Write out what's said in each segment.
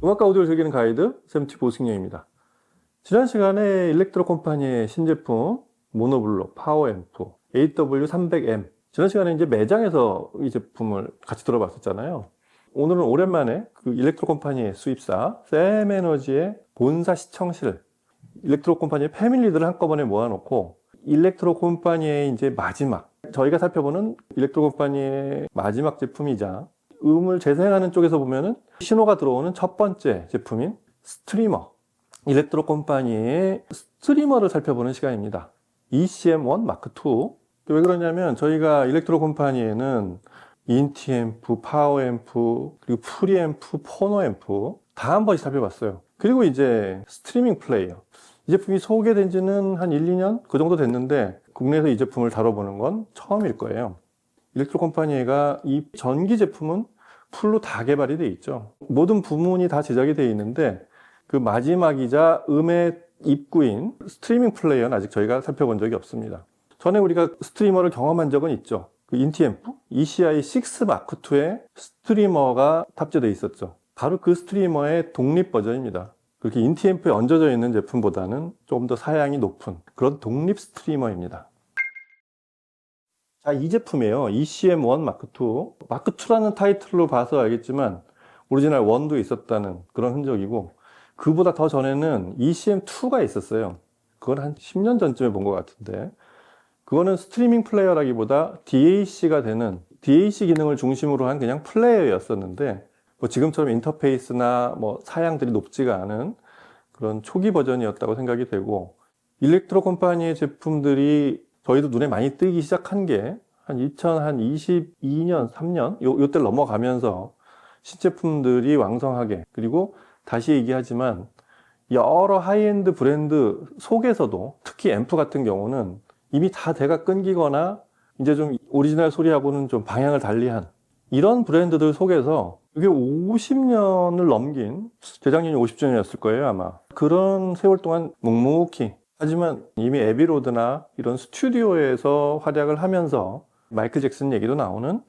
음악과 오디오를 즐기는 가이드 샘티 보승용입니다. 지난 시간에 일렉트로 컴퍼니의 신제품 모노블록 파워앰프 AW300M, 지난 시간에 이제 매장에서 이 제품을 같이 들어봤었잖아요. 오늘은 오랜만에 그 일렉트로 컴퍼니의 수입사 샘에너지의 본사 시청실, 일렉트로 컴퍼니의 패밀리들을 한꺼번에 모아놓고 일렉트로 컴퍼니의 이제 마지막, 저희가 살펴보는 일렉트로 컴퍼니의 마지막 제품이자 음을 재생하는 쪽에서 보면은 신호가 들어오는 첫 번째 제품인 스트리머, 일렉트로 컴퍼니의 스트리머를 살펴보는 시간입니다. ECM1 마크 2. 왜 그러냐면 저희가 일렉트로 컴퍼니에는 인티앰프, 파워앰프, 그리고 프리앰프, 포노앰프 다 한 번씩 살펴봤어요. 그리고 이제 스트리밍 플레이어, 이 제품이 소개된 지는 한 1, 2년 그 정도 됐는데 국내에서 이 제품을 다뤄보는 건 처음일 거예요. 일렉트로 컴퍼니가 이 전기 제품은 풀로 다 개발이 돼 있죠. 모든 부문이 다 제작이 돼 있는데 그 마지막이자 음의 입구인 스트리밍 플레이어는 아직 저희가 살펴본 적이 없습니다. 전에 우리가 스트리머를 경험한 적은 있죠. 그 인티앰프 ECI6 마크 2에 스트리머가 탑재되어 있었죠. 바로 그 스트리머의 독립 버전입니다. 그렇게 인티앰프에 얹어져 있는 제품보다는 조금 더 사양이 높은 그런 독립 스트리머입니다. 자, 이 제품이에요. ECM1 마크 2. 마크 2라는 타이틀로 봐서 알겠지만 오리지널 1도 있었다는 그런 흔적이고, 그보다 더 전에는 ECM2가 있었어요. 그건 한 10년 전쯤에 본 것 같은데, 그거는 스트리밍 플레이어라기보다 DAC가 되는, DAC 기능을 중심으로 한 그냥 플레이어였었는데, 뭐 지금처럼 인터페이스나 뭐 사양들이 높지가 않은 그런 초기 버전이었다고 생각이 되고, 일렉트로 컴퍼니의 제품들이 저희도 눈에 많이 뜨기 시작한 게 한 2022년, 3년 요때 넘어가면서 신제품들이 왕성하게, 그리고 다시 얘기하지만 여러 하이엔드 브랜드 속에서도 특히 앰프 같은 경우는 이미 다 대가 끊기거나 이제 좀 오리지널 소리하고는 좀 방향을 달리한 이런 브랜드들 속에서 이게 50년을 넘긴, 재작년이 50주년이었을 거예요 아마. 그런 세월 동안 묵묵히, 하지만 이미 에비로드나 이런 스튜디오에서 활약을 하면서 마이클 잭슨 얘기도 나오는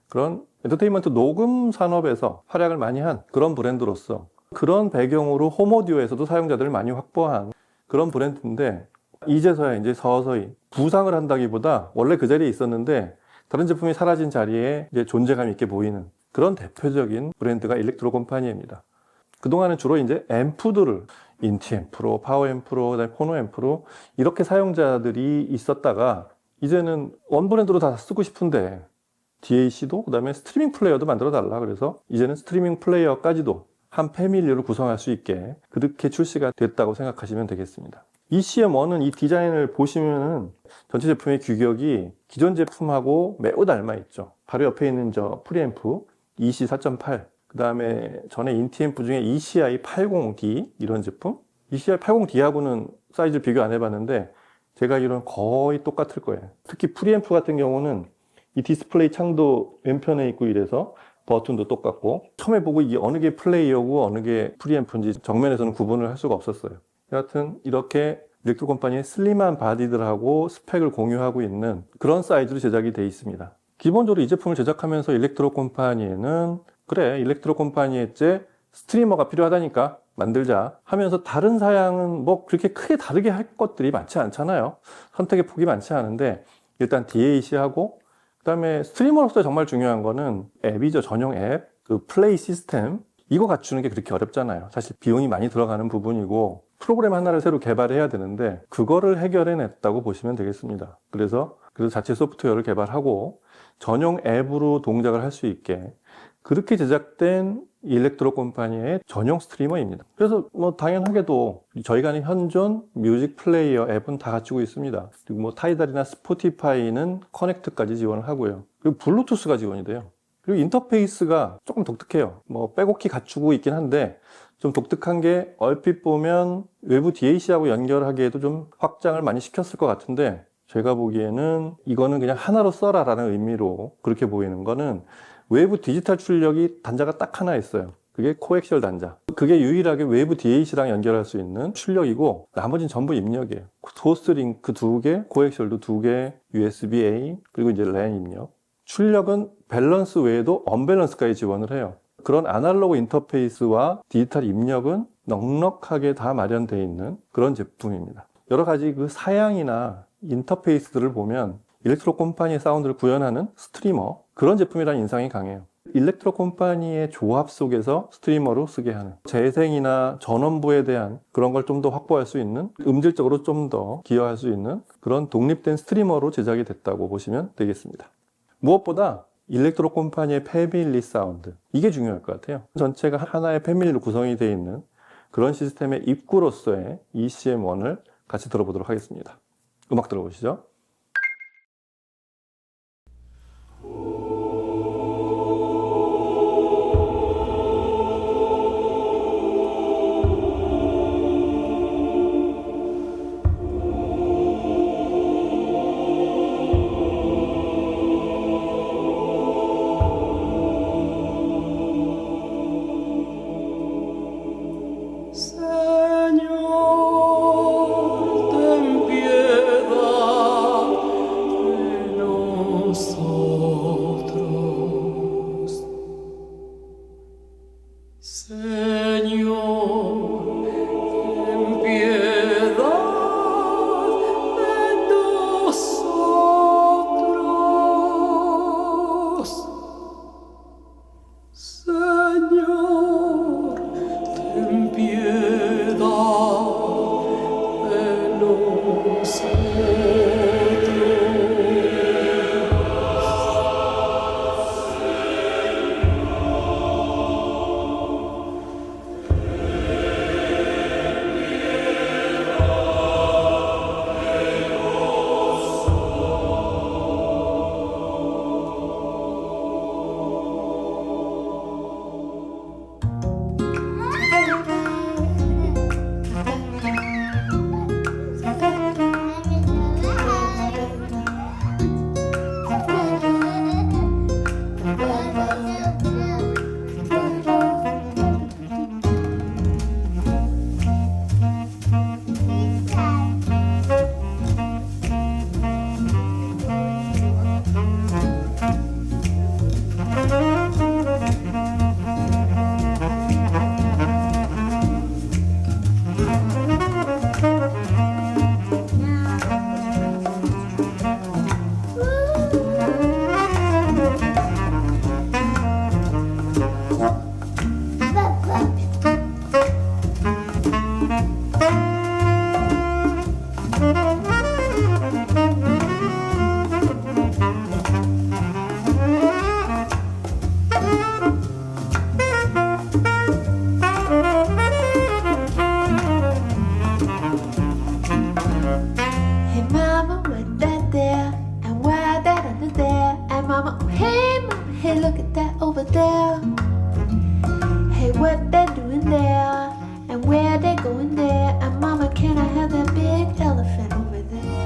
그런 엔터테인먼트 녹음 산업에서 활약을 많이 한 그런 브랜드로서, 그런 배경으로 홈오디오에서도 사용자들을 많이 확보한 그런 브랜드인데, 이제서야 이제 서서히 부상을 한다기보다 원래 그 자리에 있었는데 다른 제품이 사라진 자리에 이제 존재감 있게 보이는 그런 대표적인 브랜드가 일렉트로 컴퍼니입니다. 그동안은 주로 이제 앰프들을 인티앰프로, 파워앰프로, 그다음에 포노앰프로 이렇게 사용자들이 있었다가 이제는 원 브랜드로 다 쓰고 싶은데 DAC도 그다음에 스트리밍 플레이어도 만들어 달라. 그래서 이제는 스트리밍 플레이어까지도 한 패밀리를 구성할 수 있게 그렇게 출시가 됐다고 생각하시면 되겠습니다. ECM1은 이 디자인을 보시면은 전체 제품의 규격이 기존 제품하고 매우 닮아 있죠. 바로 옆에 있는 저 프리앰프 EC4.8, 그 다음에 전에 인티앰프 중에 ECI80D 이런 제품, ECI80D하고는 사이즈 비교 안 해봤는데 제가 알기로는 거의 똑같을 거예요. 특히 프리앰프 같은 경우는 이 디스플레이 창도 왼편에 있고 이래서 버튼도 똑같고, 처음에 보고 이게 어느 게 플레이어고 어느 게 프리앰프인지 정면에서는 구분을 할 수가 없었어요. 여하튼 이렇게 일렉트로 컴퍼니의 슬림한 바디들하고 스펙을 공유하고 있는 그런 사이즈로 제작이 되어 있습니다. 기본적으로 이 제품을 제작하면서 일렉트로 컴퍼니에는 그래, 일렉트로 컴퍼니에 스트리머가 필요하다니까 만들자 하면서 다른 사양은 뭐 그렇게 크게 다르게 할 것들이 많지 않잖아요. 선택의 폭이 많지 않은데 일단 DAC하고 그다음에 스트리머로서 정말 중요한 거는 앱이죠. 전용 앱, 그 플레이 시스템, 이거 갖추는 게 그렇게 어렵잖아요. 사실 비용이 많이 들어가는 부분이고 프로그램 하나를 새로 개발해야 되는데 그거를 해결해냈다고 보시면 되겠습니다. 그래서 자체 소프트웨어를 개발하고 전용 앱으로 동작을 할 수 있게 그렇게 제작된 일렉트로 컴퍼니의 전용 스트리머입니다. 그래서 뭐 당연하게도 저희가 하는 현존 뮤직 플레이어 앱은 다 갖추고 있습니다. 그리고 뭐 타이달이나 스포티파이는 커넥트까지 지원을 하고요. 그리고 블루투스가 지원이 돼요. 그리고 인터페이스가 조금 독특해요. 뭐 백오키 갖추고 있긴 한데 좀 독특한 게 얼핏 보면 외부 DAC하고 연결하기에도 좀 확장을 많이 시켰을 것 같은데, 제가 보기에는 이거는 그냥 하나로 써라 라는 의미로 그렇게 보이는 거는, 외부 디지털 출력이 단자가 딱 하나 있어요. 그게 코엑셜 단자. 그게 유일하게 외부 DAC랑 연결할 수 있는 출력이고 나머지는 전부 입력이에요. 소스 링크 2개, 코엑셜도 2개, USB-A, 그리고 이제 랜 입력. 출력은 밸런스 외에도 언밸런스까지 지원을 해요. 그런 아날로그 인터페이스와 디지털 입력은 넉넉하게 다 마련되어 있는 그런 제품입니다. 여러 가지 그 사양이나 인터페이스들을 보면 일렉트로 콤파니의 사운드를 구현하는 스트리머, 그런 제품이라는 인상이 강해요. 일렉트로 콤파니의 조합 속에서 스트리머로 쓰게 하는, 재생이나 전원부에 대한 그런 걸 좀 더 확보할 수 있는, 음질적으로 좀 더 기여할 수 있는 그런 독립된 스트리머로 제작이 됐다고 보시면 되겠습니다. 무엇보다 일렉트로 콤파니의 패밀리 사운드, 이게 중요할 것 같아요. 전체가 하나의 패밀리로 구성이 되어 있는 그런 시스템의 입구로서의 ECM1을 같이 들어보도록 하겠습니다. 음악 들어보시죠. what they're doing there and where they're going there. And mama, can I have that big elephant over there?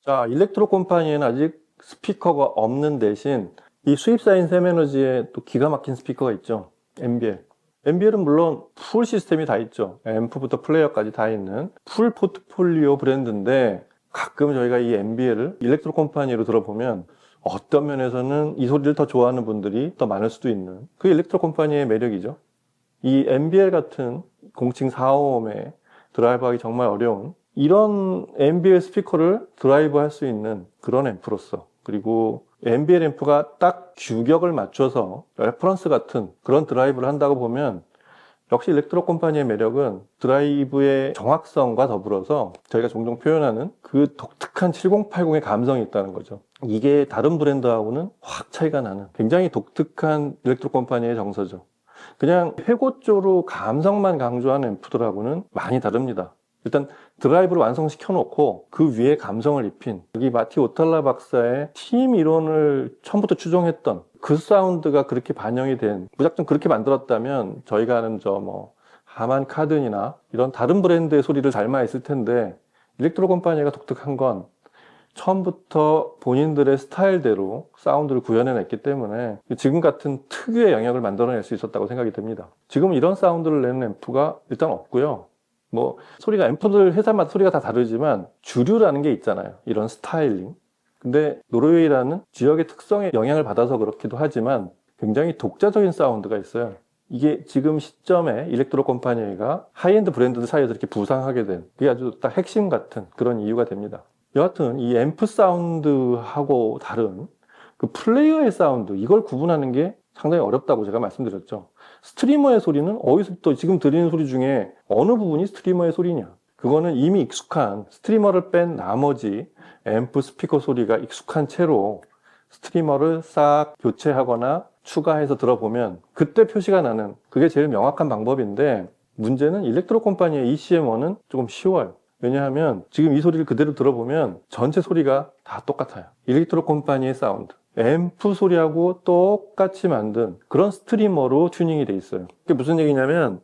자, 일렉트로 콤파니에는 아직 스피커가 없는 대신 이 수입사인 샘에너지에 또 기가 막힌 스피커가 있죠. MBL. MBL은 물론 풀 시스템이 다 있죠. 앰프부터 플레이어까지 다 있는 풀 포트폴리오 브랜드인데 가끔 저희가 이 MBL을 일렉트로 컴퍼니로 들어보면 어떤 면에서는 이 소리를 더 좋아하는 분들이 더 많을 수도 있는 그 일렉트로 컴퍼니의 매력이죠. 이 MBL 같은 공칭 4호음에 드라이브하기 정말 어려운 이런 MBL 스피커를 드라이브할 수 있는 그런 앰프로서, 그리고 MBL 앰프가 딱 규격을 맞춰서 레퍼런스 같은 그런 드라이브를 한다고 보면 역시 일렉트로 컴퍼니의 매력은 드라이브의 정확성과 더불어서 저희가 종종 표현하는 그 독특한 7080의 감성이 있다는 거죠. 이게 다른 브랜드하고는 확 차이가 나는 굉장히 독특한 일렉트로 컴퍼니의 정서죠. 그냥 회고조로 감성만 강조하는 앰프들하고는 많이 다릅니다. 일단 드라이브를 완성시켜 놓고 그 위에 감성을 입힌, 여기 마티 오탈라 박사의 팀 이론을 처음부터 추종했던 그 사운드가 그렇게 반영이 된, 무작정 그렇게 만들었다면 저희가 아는 하만 카든이나 이런 다른 브랜드의 소리를 닮아있을 텐데, 일렉트로 컴퍼니가 독특한 건 처음부터 본인들의 스타일대로 사운드를 구현해냈기 때문에 지금 같은 특유의 영역을 만들어낼 수 있었다고 생각이 됩니다. 지금 이런 사운드를 내는 앰프가 일단 없고요. 소리가 앰프들 회사마다 소리가 다 다르지만 주류라는 게 있잖아요. 이런 스타일링. 근데 노르웨이라는 지역의 특성에 영향을 받아서 그렇기도 하지만 굉장히 독자적인 사운드가 있어요. 이게 지금 시점에 일렉트로 컴퍼니가 하이엔드 브랜드들 사이에서 이렇게 부상하게 된, 그게 아주 딱 핵심 같은 그런 이유가 됩니다. 여하튼 이 앰프 사운드하고 다른 그 플레이어의 사운드, 이걸 구분하는 게 상당히 어렵다고 제가 말씀드렸죠. 스트리머의 소리는 어디서부터 지금 들리는 소리 중에 어느 부분이 스트리머의 소리냐? 그거는 이미 익숙한, 스트리머를 뺀 나머지 앰프 스피커 소리가 익숙한 채로 스트리머를 싹 교체하거나 추가해서 들어보면 그때 표시가 나는, 그게 제일 명확한 방법인데, 문제는 일렉트로 컴퍼니의 ECM1은 조금 쉬워요. 왜냐하면 지금 이 소리를 그대로 들어보면 전체 소리가 다 똑같아요. 일렉트로 컴퍼니의 사운드, 앰프 소리하고 똑같이 만든 그런 스트리머로 튜닝이 돼 있어요. 그게 무슨 얘기냐면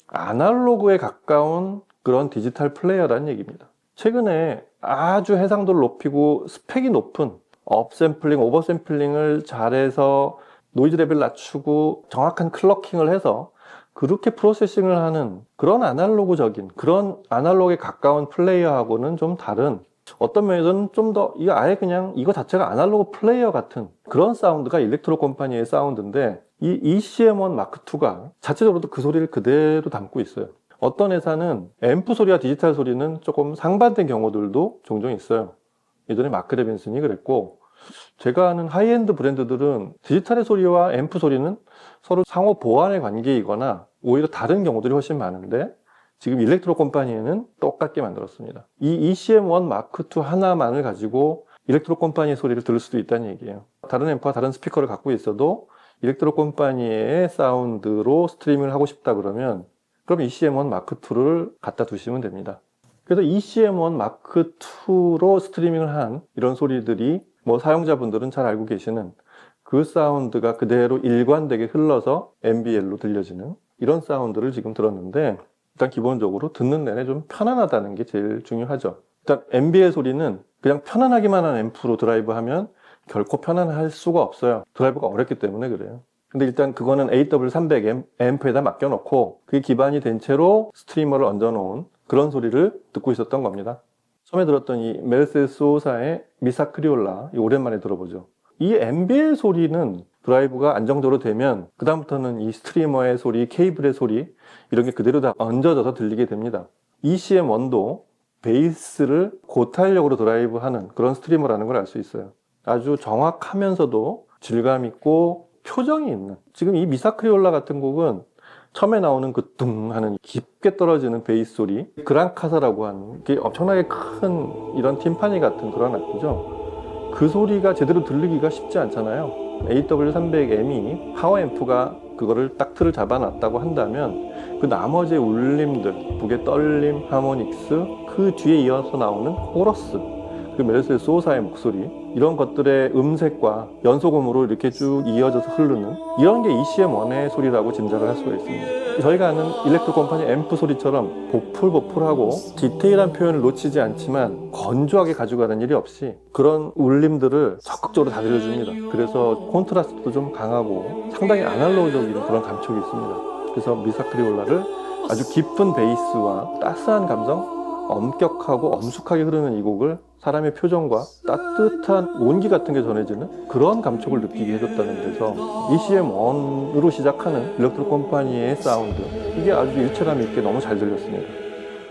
아날로그에 가까운 그런 디지털 플레이어라는 얘기입니다. 최근에 아주 해상도를 높이고 스펙이 높은 업샘플링, 오버샘플링을 잘해서 노이즈 레벨 낮추고 정확한 클러킹을 해서 그렇게 프로세싱을 하는 그런 아날로그적인, 그런 아날로그에 가까운 플레이어하고는 좀 다른, 어떤 면에서는 좀 더 이거 아예 그냥 이거 자체가 아날로그 플레이어 같은 그런 사운드가 일렉트로 컴퍼니의 사운드인데, 이 ECM1 마크2가 자체적으로도 그 소리를 그대로 담고 있어요. 어떤 회사는 앰프 소리와 디지털 소리는 조금 상반된 경우들도 종종 있어요. 예전에 마크 레빈슨이 그랬고, 제가 아는 하이엔드 브랜드들은 디지털의 소리와 앰프 소리는 서로 상호 보완의 관계이거나 오히려 다른 경우들이 훨씬 많은데, 지금 일렉트로 컴퍼니에는 똑같게 만들었습니다. 이 ECM1 마크2 하나만을 가지고 일렉트로 컴퍼니의 소리를 들을 수도 있다는 얘기예요. 다른 앰프와 다른 스피커를 갖고 있어도 일렉트로 컴퍼니의 사운드로 스트리밍을 하고 싶다 그러면 그럼 ECM1 마크2를 갖다 두시면 됩니다. 그래서 ECM1 마크2로 스트리밍을 한 이런 소리들이 사용자분들은 잘 알고 계시는 그 사운드가 그대로 일관되게 흘러서 MBL로 들려지는 이런 사운드를 지금 들었는데, 일단 기본적으로 듣는 내내 좀 편안하다는 게 제일 중요하죠. 일단 MBL 소리는 그냥 편안하기만 한 앰프로 드라이브하면 결코 편안할 수가 없어요. 드라이브가 어렵기 때문에 그래요. 근데 일단 그거는 AW300 앰프에다 맡겨놓고 그게 기반이 된 채로 스트리머를 얹어놓은 그런 소리를 듣고 있었던 겁니다. 처음에 들었던 이 메르세데스 소사의 미사 크리올라, 오랜만에 들어보죠. 이 MBL 소리는 드라이브가 안정적으로 되면 그 다음부터는 이 스트리머의 소리, 케이블의 소리 이런 게 그대로 다 얹어져서 들리게 됩니다. ECM1도 베이스를 고탄력으로 드라이브하는 그런 스트리머라는 걸 알 수 있어요. 아주 정확하면서도 질감 있고 표정이 있는, 지금 이 미사 크리올라 같은 곡은 처음에 나오는 그 둥 하는 깊게 떨어지는 베이스 소리, 그랑카사라고 하는 게 엄청나게 큰 이런 팀파니 같은 그런 악기죠. 그 소리가 제대로 들리기가 쉽지 않잖아요. AW300M이 파워 앰프가 그거를 딱 틀을 잡아놨다고 한다면 그 나머지의 울림들, 북의 떨림, 하모닉스, 그 뒤에 이어서 나오는 코러스, 그 멜로디의 소사의 목소리, 이런 것들의 음색과 연속음으로 이렇게 쭉 이어져서 흐르는 이런 게 ECM1의 소리라고 짐작을 할 수가 있습니다. 저희가 아는 일렉트로 컴파니 앰프 소리처럼 보풀보풀하고 디테일한 표현을 놓치지 않지만 건조하게 가져가는 일이 없이 그런 울림들을 적극적으로 다 들려줍니다. 그래서 콘트라스트도 좀 강하고 상당히 아날로그적인 그런 감촉이 있습니다. 그래서 미사크리올라를 아주 깊은 베이스와 따스한 감정, 엄격하고 엄숙하게 흐르는 이 곡을 사람의 표정과 따뜻한 온기 같은 게 전해지는 그런 감촉을 느끼게 해줬다는 데서 ECM1으로 시작하는 일렉트로 컴파니의 사운드, 이게 아주 일체감 있게 너무 잘 들렸습니다.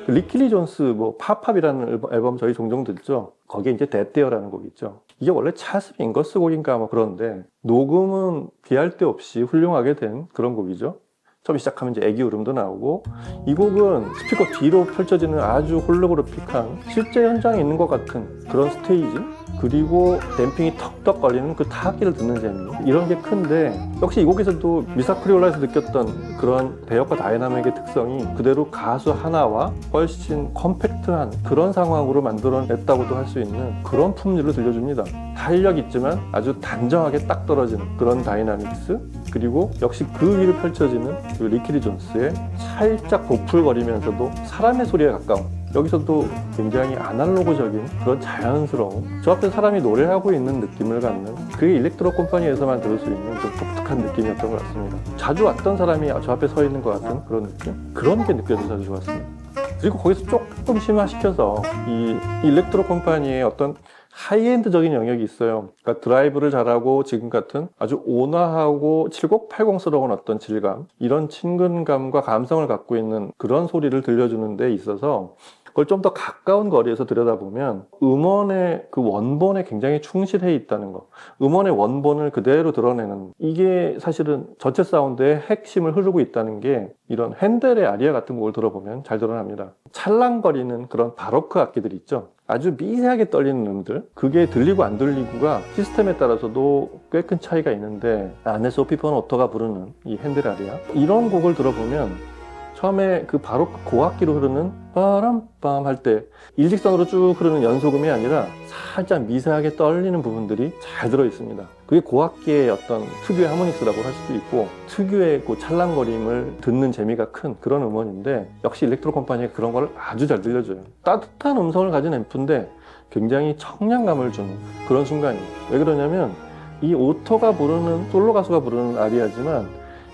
리키리 존스 팝팝이라는 앨범 저희 종종 듣죠. 거기에 이제 데떼어라는 곡이 있죠. 이게 원래 찰스 밍거스 곡인가 그런데 녹음은 비할 데 없이 훌륭하게 된 그런 곡이죠. 처음 시작하면 이제 애기 울음도 나오고, 이 곡은 스피커 뒤로 펼쳐지는 아주 홀로그래픽한 실제 현장에 있는 것 같은 그런 스테이지, 그리고 댐핑이 턱턱 걸리는 그 타악기를 듣는 재미, 이런 게 큰데, 역시 이 곡에서도 미사크리올라에서 느꼈던 그런 배역과 다이나믹의 특성이 그대로 가수 하나와 훨씬 컴팩트한 그런 상황으로 만들어냈다고도 할 수 있는 그런 품질을 들려줍니다. 탄력 있지만 아주 단정하게 딱 떨어지는 그런 다이나믹스, 그리고 역시 그 위를 펼쳐지는 그 리키리 존스의 살짝 보풀거리면서도 사람의 소리에 가까운, 여기서도 굉장히 아날로그적인 그런 자연스러운, 저 앞에 사람이 노래하고 있는 느낌을 갖는, 그게 일렉트로 컴파니에서만 들을 수 있는 좀 독특한 느낌이었던 것 같습니다. 자주 왔던 사람이 저 앞에 서 있는 것 같은 그런 느낌, 그런 게 느껴져서 아주 좋았습니다. 그리고 거기서 조금 심화시켜서 이 일렉트로 컴파니의 어떤 하이엔드적인 영역이 있어요. 그러니까 드라이브를 잘하고 지금 같은 아주 온화하고 7080스러운 어떤 질감, 이런 친근감과 감성을 갖고 있는 그런 소리를 들려주는 데 있어서 그걸 좀 더 가까운 거리에서 들여다보면 음원의 그 원본에 굉장히 충실해 있다는 거, 음원의 원본을 그대로 드러내는, 이게 사실은 전체 사운드의 핵심을 흐르고 있다는 게 이런 핸델의 아리아 같은 곡을 들어보면 잘 드러납니다. 찰랑거리는 그런 바로크 악기들 있죠. 아주 미세하게 떨리는 음들, 그게 들리고 안 들리고가 시스템에 따라서도 꽤 큰 차이가 있는데, 안에 소피 폰 오터가 부르는 이 핸델 아리아, 이런 곡을 들어보면 처음에 그 바로크 고악기로 흐르는 빠람빰 할 때 일직선으로 쭉 흐르는 연속음이 아니라 살짝 미세하게 떨리는 부분들이 잘 들어 있습니다. 그게 고악기의 어떤 특유의 하모닉스라고 할 수도 있고, 특유의 그 찰랑거림을 듣는 재미가 큰 그런 음원인데, 역시 일렉트로 컴파니가 그런 걸 아주 잘 들려줘요. 따뜻한 음성을 가진 앰프인데 굉장히 청량감을 주는 그런 순간이에요. 왜 그러냐면 이 오토가 부르는, 솔로 가수가 부르는 아리아지만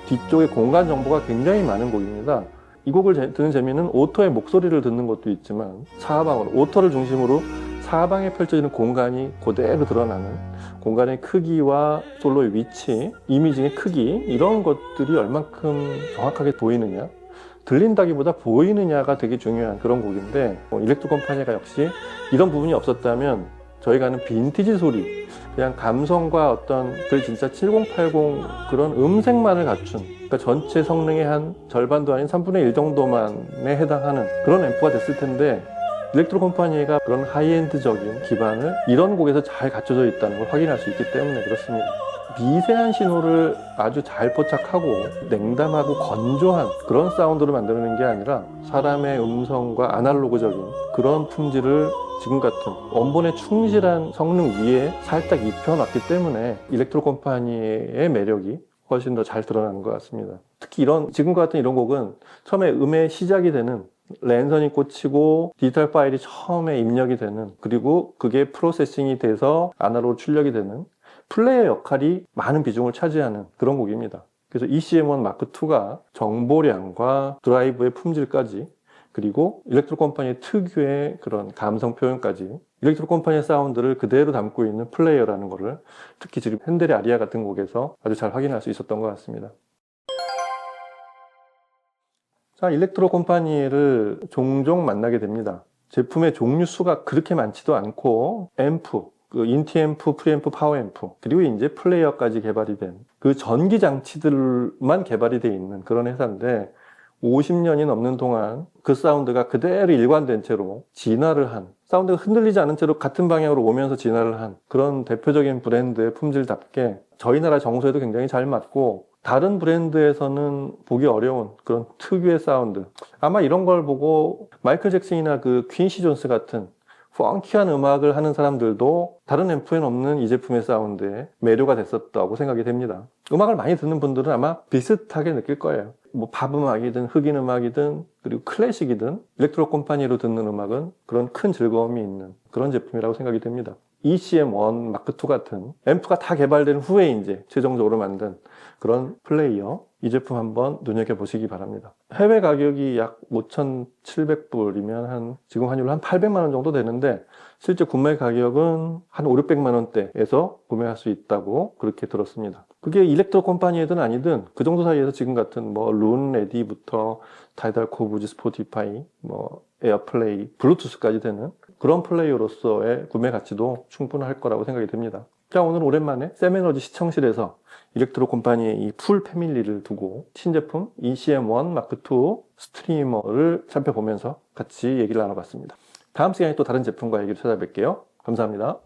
뒤쪽에 공간 정보가 굉장히 많은 곡입니다. 이 곡을 듣는 재미는 오토의 목소리를 듣는 것도 있지만, 사방으로 오토를 중심으로 사방에 펼쳐지는 공간이 그대로 드러나는 공간의 크기와 솔로의 위치, 이미징의 크기, 이런 것들이 얼만큼 정확하게 보이느냐, 들린다기보다 보이느냐가 되게 중요한 그런 곡인데, 일렉트로 컴파니가 역시 이런 부분이 없었다면 저희가 아는 빈티지 소리, 그냥 감성과 어떤 그 진짜 7080 그런 음색만을 갖춘, 그러니까 전체 성능의 한 절반도 아닌 3분의 1 정도만에 해당하는 그런 앰프가 됐을 텐데, 일렉트로 컴파니가 그런 하이엔드적인 기반을 이런 곡에서 잘 갖춰져 있다는 걸 확인할 수 있기 때문에 그렇습니다. 미세한 신호를 아주 잘 포착하고 냉담하고 건조한 그런 사운드를 만드는 게 아니라 사람의 음성과 아날로그적인 그런 품질을 지금 같은 원본에 충실한 성능 위에 살짝 입혀놨기 때문에 일렉트로 컴파니의 매력이 훨씬 더 잘 드러나는 것 같습니다. 특히 이런 지금과 같은 이런 곡은 처음에 음의 시작이 되는 랜선이 꽂히고 디지털 파일이 처음에 입력이 되는, 그리고 그게 프로세싱이 돼서 아날로그 출력이 되는 플레이어 역할이 많은 비중을 차지하는 그런 곡입니다. 그래서 ECM1 마크 2가 정보량과 드라이브의 품질까지, 그리고 일렉트로 컴파니의 특유의 그런 감성 표현까지, 일렉트로 컴파니의 사운드를 그대로 담고 있는 플레이어라는 거를 특히 지금 핸델의 아리아 같은 곡에서 아주 잘 확인할 수 있었던 것 같습니다. 자, 일렉트로 컴파니를 종종 만나게 됩니다. 제품의 종류 수가 그렇게 많지도 않고, 앰프, 그 인티 앰프, 프리앰프, 파워 앰프, 그리고 이제 플레이어까지 개발이 된 그 전기 장치들만 개발이 돼 있는 그런 회사인데, 50년이 넘는 동안 그 사운드가 그대로 일관된 채로 진화를 한, 사운드가 흔들리지 않은 채로 같은 방향으로 오면서 진화를 한 그런 대표적인 브랜드의 품질답게 저희 나라 정서에도 굉장히 잘 맞고, 다른 브랜드에서는 보기 어려운 그런 특유의 사운드, 아마 이런 걸 보고 마이클 잭슨이나 그 퀸시 존스 같은 펑키한 음악을 하는 사람들도 다른 앰프에는 없는 이 제품의 사운드에 매료가 됐었다고 생각이 됩니다. 음악을 많이 듣는 분들은 아마 비슷하게 느낄 거예요. 뭐 팝 음악이든 흑인 음악이든 그리고 클래식이든 일렉트로 콤파니로 듣는 음악은 그런 큰 즐거움이 있는 그런 제품이라고 생각이 됩니다. ECM1 마크2 같은 앰프가 다 개발된 후에 이제 최종적으로 만든 그런 플레이어, 이 제품 한번 눈여겨보시기 바랍니다. 해외 가격이 약 5,700불이면 지금 환율로 한 800만 원 정도 되는데 실제 구매 가격은 한 5, 600만 원대에서 구매할 수 있다고 그렇게 들었습니다. 그게 일렉트로 콤파니이든 아니든 그 정도 사이에서 지금 같은 뭐 룬 레디부터 타이달 코브즈, 스포티파이, 뭐 에어플레이, 블루투스까지 되는 그런 플레이어로서의 구매 가치도 충분할 거라고 생각이 됩니다. 자, 오늘 오랜만에 샘에너지 시청실에서 일렉트로 콤파니의 이 풀 패밀리를 두고 신제품 ECM1 마크2 스트리머를 살펴보면서 같이 얘기를 나눠봤습니다. 다음 시간에 또 다른 제품과 얘기를 찾아뵐게요. 감사합니다.